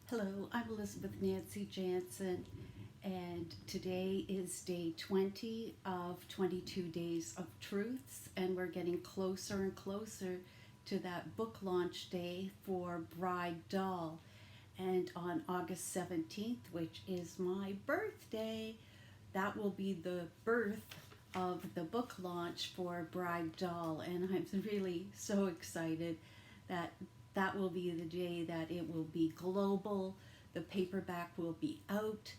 Hello, I'm Elizabeth Nancy Jansen, and today is day 20 of 22 Days of Truths, and we're getting closer and closer to that book launch day for Bride Doll. And on August 17th, which is my birthday, that will be the birth of the book launch for Bride Doll, and I'm really so excited that that will be the day that it will be global. The paperback will be out,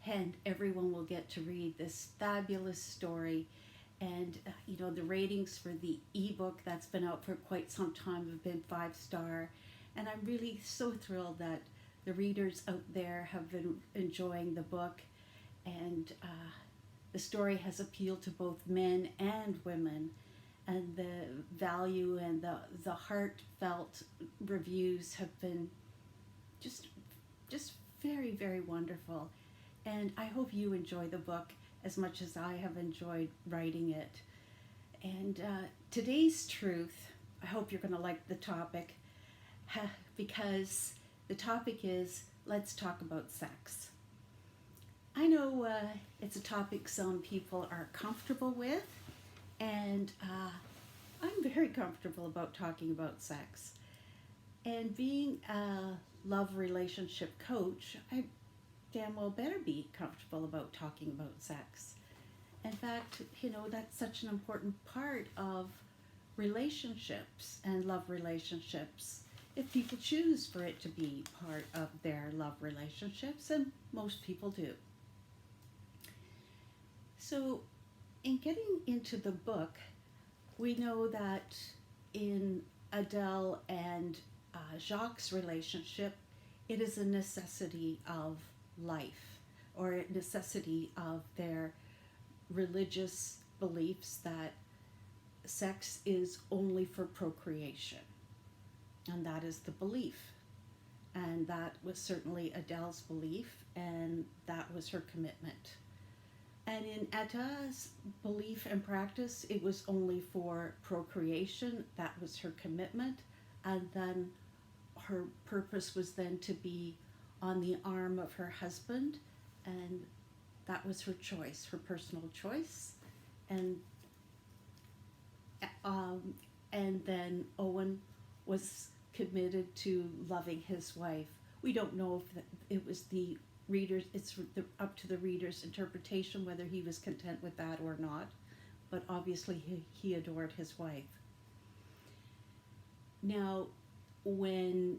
and everyone will get to read this fabulous story. And the ratings for the ebook that's been out for quite some time have been 5 star, and I'm really so thrilled that the readers out there have been enjoying the book, and the story has appealed to both men and women, and the value and the heartfelt reviews have been just just very, very wonderful. And I hope you enjoy the book as much as I have enjoyed writing it. And today's truth, I hope you're going to like the topic, because the topic is, let's talk about sex. I know it's a topic some people are comfortable with, and I'm very comfortable about talking about sex. And being a love relationship coach, I damn well better be comfortable about talking about sex. In fact, that's such an important part of relationships and love relationships. If people choose for it to be part of their love relationships, and most people do. So, in getting into the book, we know that in Adele and Jacques' relationship, it is a necessity of life, or a necessity of their religious beliefs that sex is only for procreation. And that is the belief. And that was certainly Adele's belief, and that was her commitment. And in Eta's belief and practice, it was only for procreation. That was her commitment. And then her purpose was then to be on the arm of her husband. And that was her choice, her personal choice. And and then Owen was committed to loving his wife. We don't know if it was the readers, up to the reader's interpretation whether he was content with that or not, but obviously he adored his wife. Now, when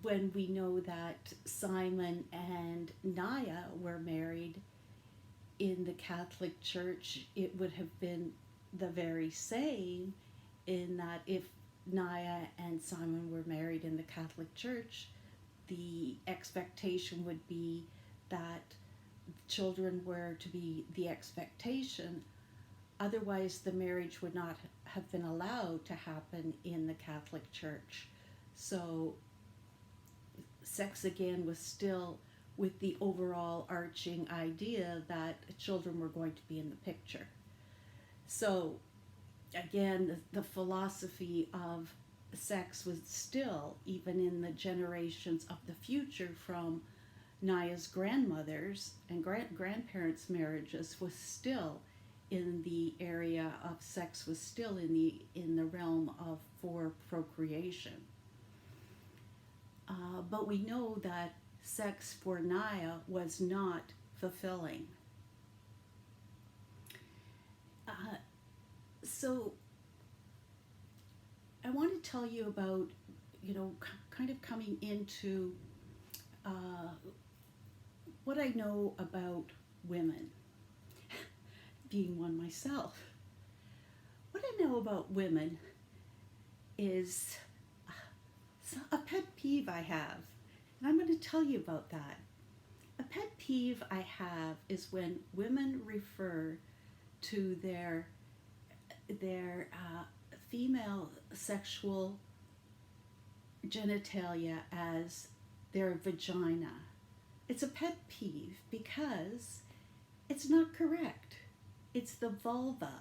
we know that Simon and Naya were married in the Catholic Church, it would have been the very same, in that if Naya and Simon were married in the Catholic Church, the expectation would be that children were to be the expectation. Otherwise, the marriage would not have been allowed to happen in the Catholic Church. So, sex again was still with the overall arching idea that children were going to be in the picture. So, again, the philosophy of sex was still, even in the generations of the future from Naya's grandmothers and grandparents' marriages, was still in the area of sex, was still in the realm of for procreation. But we know that sex for Naya was not fulfilling. So I want to tell you about, kind of coming into what I know about women, being one myself. What I know about women is a pet peeve I have, and I'm going to tell you about that. A pet peeve I have is when women refer to their female sexual genitalia as their vagina. It's a pet peeve because it's not correct. It's the vulva.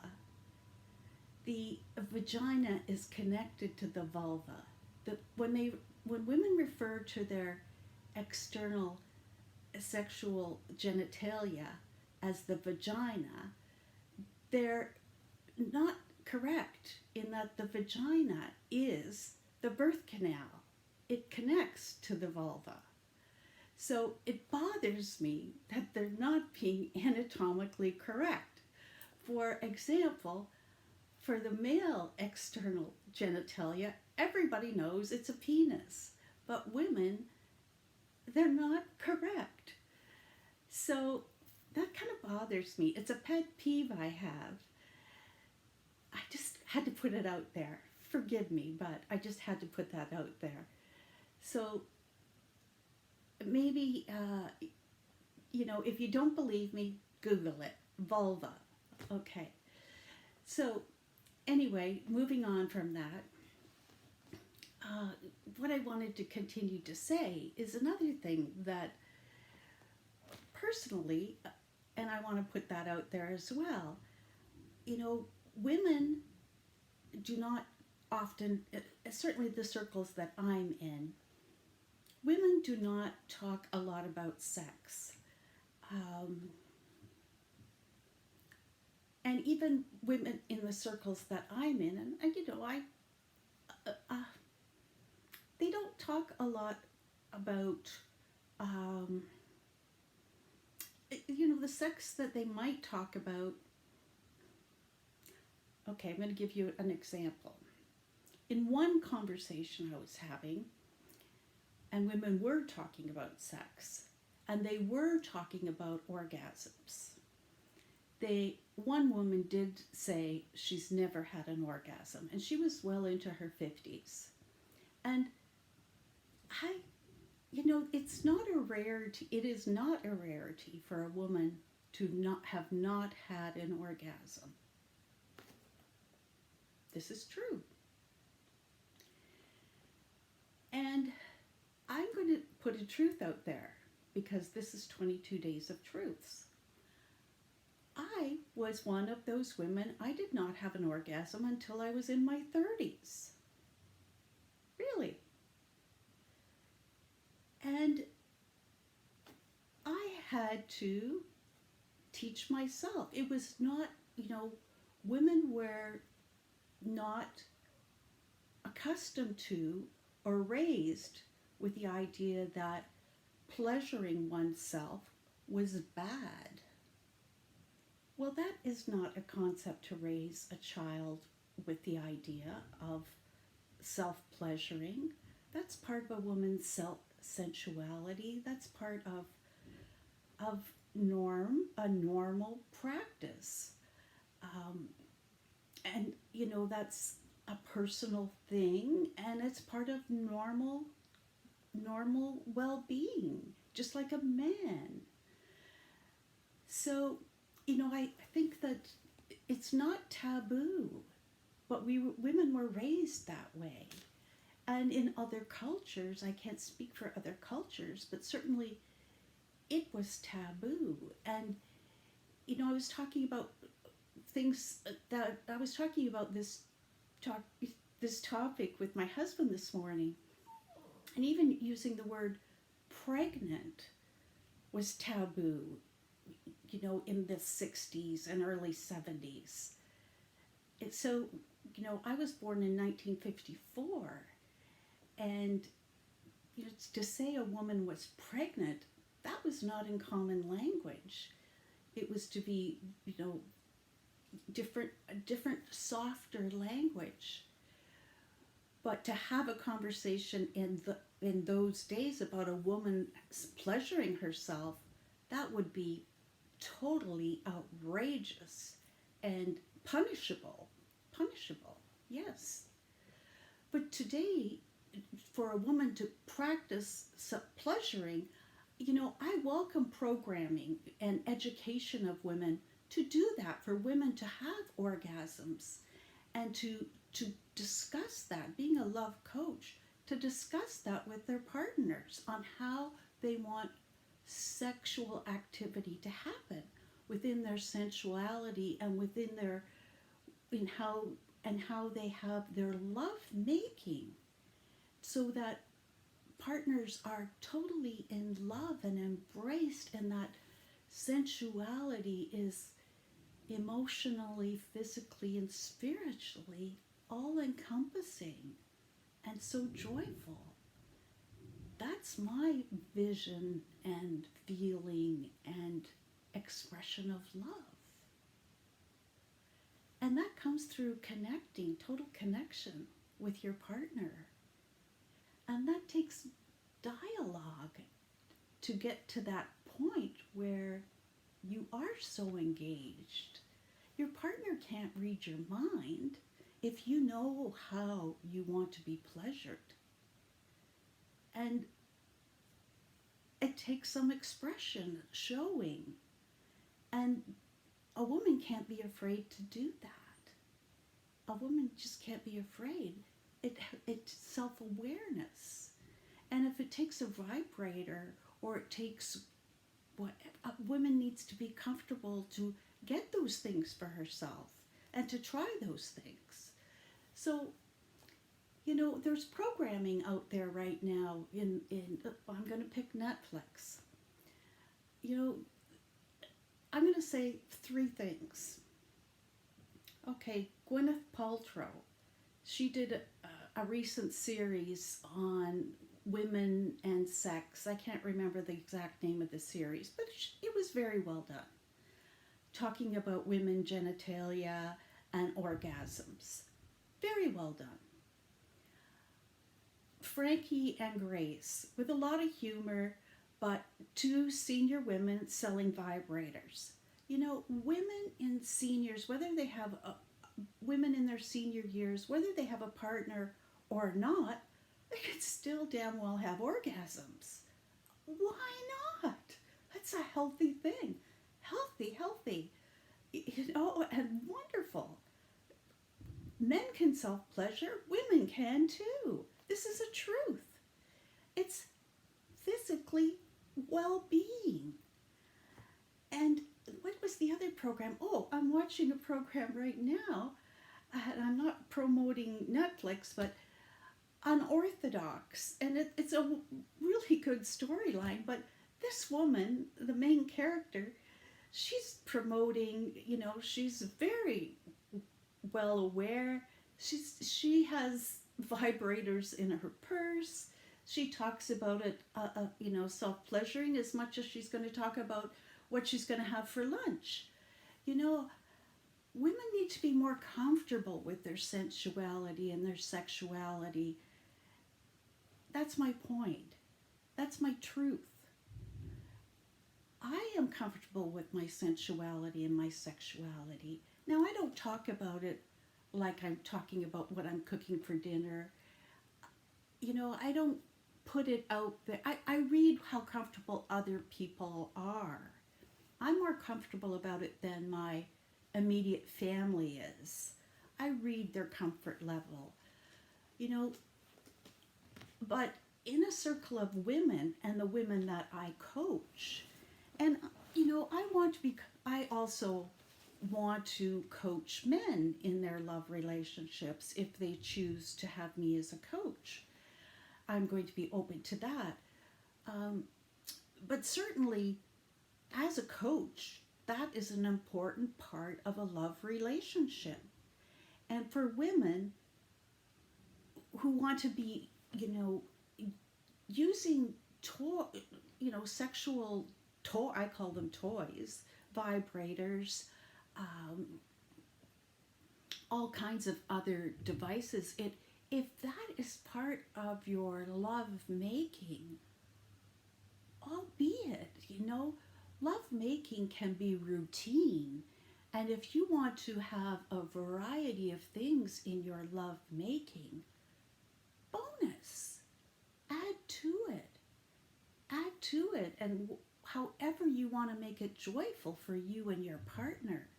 The vagina is connected to the vulva. When women refer to their external sexual genitalia as the vagina, they're not correct in that the vagina is the birth canal. It connects to the vulva. So it bothers me that they're not being anatomically correct. For example, for the male external genitalia, everybody knows it's a penis, but women, they're not correct. So that kind of bothers me. It's a pet peeve I have. I just had to put it out there. Forgive me, but I just had to put that out there. So maybe, if you don't believe me, Google it. Vulva. Okay. So anyway, moving on from that, what I wanted to continue to say is another thing that personally, and I want to put that out there as well, women do not often, certainly the circles that I'm in, women do not talk a lot about sex. And even women in the circles that I'm in, and they don't talk a lot about, the sex that they might talk about. Okay, I'm going to give you an example. In one conversation I was having, and women were talking about sex, and they were talking about orgasms. One woman did say she's never had an orgasm, and she was well into her 50s. And it's not a rarity. It is not a rarity for a woman to not had an orgasm. This is true. And I'm going to put a truth out there because this is 22 Days of Truths. I was one of those women. I did not have an orgasm until I was in my 30s. Really. And I had to teach myself. It was not, women were not accustomed to or raised with the idea that pleasuring oneself was bad. Well, that is not a concept to raise a child with the idea of self-pleasuring. That's part of a woman's sensuality. That's part of a normal practice. And, that's a personal thing, and it's part of normal well-being, just like a man. So, I think that it's not taboo, but women were raised that way. And in other cultures, I can't speak for other cultures, but certainly it was taboo. And, I was talking about this topic with my husband this morning, and even using the word pregnant was taboo, in the 60s and early 70s. So, I was born in 1954, and to say a woman was pregnant, that was not in common language. It was to be, different, softer language. But to have a conversation in those days about a woman pleasuring herself, that would be totally outrageous and punishable, yes. But today, for a woman to practice pleasuring, I welcome programming and education of women to do that, for women to have orgasms and to discuss that, being a love coach, to discuss that with their partners on how they want sexual activity to happen within their sensuality and within how they have their love making. so that partners are totally in love and embraced, and that sensuality is emotionally, physically, and spiritually all encompassing and so joyful. That's my vision and feeling and expression of love. And that comes through connecting, total connection with your partner. And that takes dialogue to get to that point where you are so engaged. Your partner can't read your mind if you know how you want to be pleasured. And it takes some expression, showing. And a woman can't be afraid to do that. A woman just can't be afraid. It's self-awareness. And if it takes a vibrator, or it takes what a woman needs to be comfortable to get those things for herself and to try those things. So, there's programming out there right now in I'm going to pick Netflix. I'm going to say three things. Okay, Gwyneth Paltrow. She did a recent series on women and sex. I can't remember the exact name of the series, but it was very well done. Talking about women genitalia and orgasms. Very well done. Frankie and Grace, with a lot of humor, but two senior women selling vibrators. Women in seniors, whether they have women in their senior years, whether they have a partner or not, they could still damn well have orgasms. Why not? That's a healthy thing. Healthy, and wonderful. Men can self-pleasure, women can too. This is a truth. It's physically well-being. And what was the other program? Oh, I'm watching a program right now, and I'm not promoting Netflix, but Unorthodox. And it's a really good storyline, but this woman, the main character, she's promoting, she's very well aware. She has vibrators in her purse. She talks about it, self-pleasuring as much as she's going to talk about what she's going to have for lunch. Women need to be more comfortable with their sensuality and their sexuality. That's my point. That's my truth. I am comfortable with my sensuality and my sexuality. Now, I don't talk about it like I'm talking about what I'm cooking for dinner. I don't put it out there. I read how comfortable other people are. I'm more comfortable about it than my immediate family is. I read their comfort level. But in a circle of women, and the women that I coach, and I also want to coach men in their love relationships if they choose to have me as a coach. I'm going to be open to that. But certainly, as a coach, that is an important part of a love relationship. And for women who want to be, using sexual I call them toys, vibrators, all kinds of other devices. If that is part of your love making, albeit, love making can be routine. And if you want to have a variety of things in your love making, bonus, add to it. And however you want to make it joyful for you and your partner.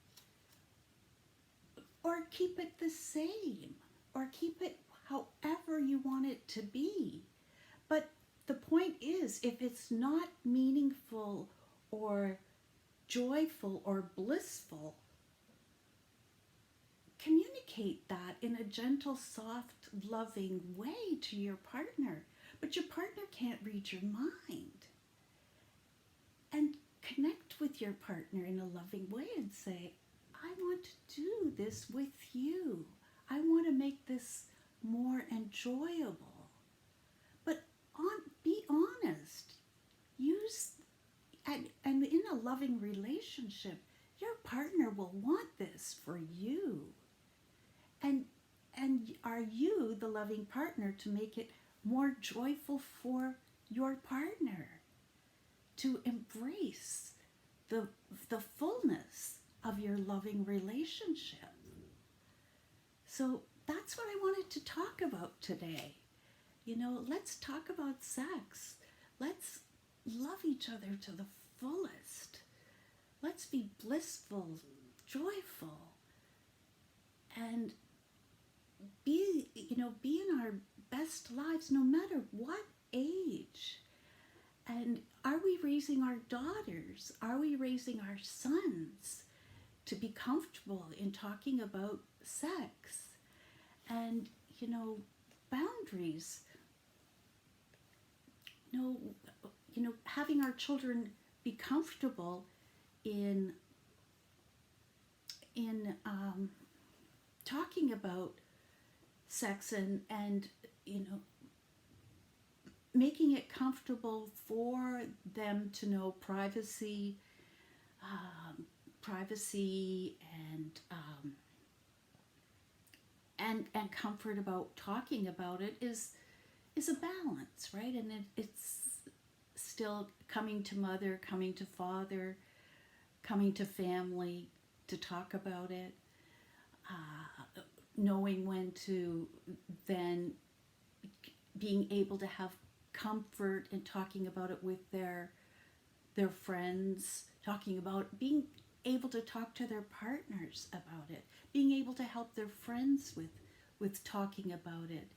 Or keep it the same, or keep it however you want it to be. But the point is, if it's not meaningful or joyful or blissful, communicate communicate that in a gentle, soft, loving way to your partner. But your partner can't read your mind. And connect with your partner in a loving way and say, I want to do this with you. I want to make this more enjoyable. But be honest. Use, and in a loving relationship, your partner will want this for you. And are you the loving partner to make it more joyful for your partner? To embrace the fullness of your loving relationship. So that's what I wanted to talk about today. Let's talk about sex. Let's love each other to the fullest. Let's be blissful, joyful, and be in our best lives no matter what age. And are we raising our daughters? Are we raising our sons to be comfortable in talking about sex? And, boundaries. Having our children be comfortable in talking about sex and making it comfortable for them to know privacy and comfort about talking about it is a balance, right? And it's still coming to mother, coming to father, coming to family to talk about it, knowing when to then being able to have comfort in talking about it with their friends, talking about being able to talk to their partners about it, being able to help their friends with talking about it.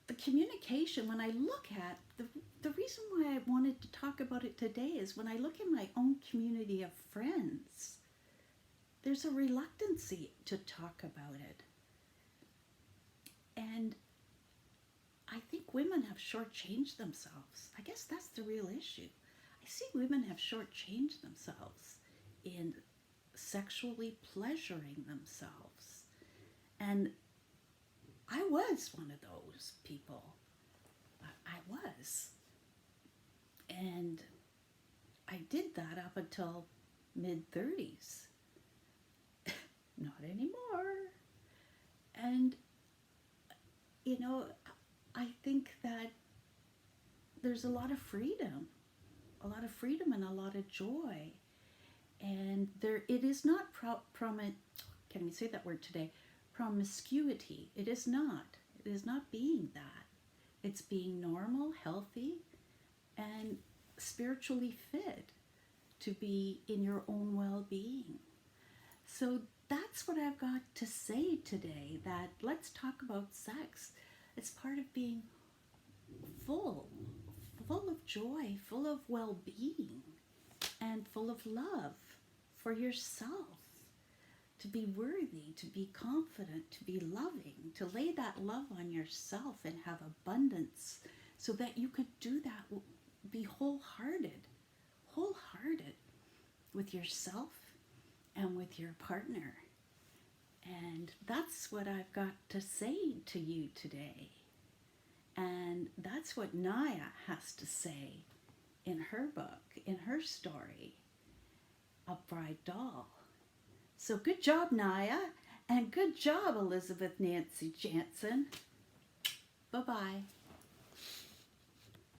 The communication, when I look at the reason why I wanted to talk about it today is when I look in my own community of friends, there's a reluctancy to talk about it. And I think women have shortchanged themselves. I guess that's the real issue. I see women have shortchanged themselves in sexually pleasuring themselves. And I was one of those people. I was. And I did that up until mid-30s. Not anymore. And, I think that there's a lot of freedom and a lot of joy. And it is not can we say that word today? Promiscuity. It is not. It is not being that. It's being normal, healthy, and spiritually fit to be in your own well-being. So that's what I've got to say today, that let's talk about sex. It's part of being full of joy, full of well-being, and full of love for yourself. To be worthy, to be confident, to be loving, to lay that love on yourself and have abundance so that you could do that, be wholehearted with yourself and with your partner. And that's what I've got to say to you today. And that's what Naya has to say in her book, in her story, A Bride Doll. So good job, Naya, and good job, Elizabeth Nancy Jansen. Bye-bye.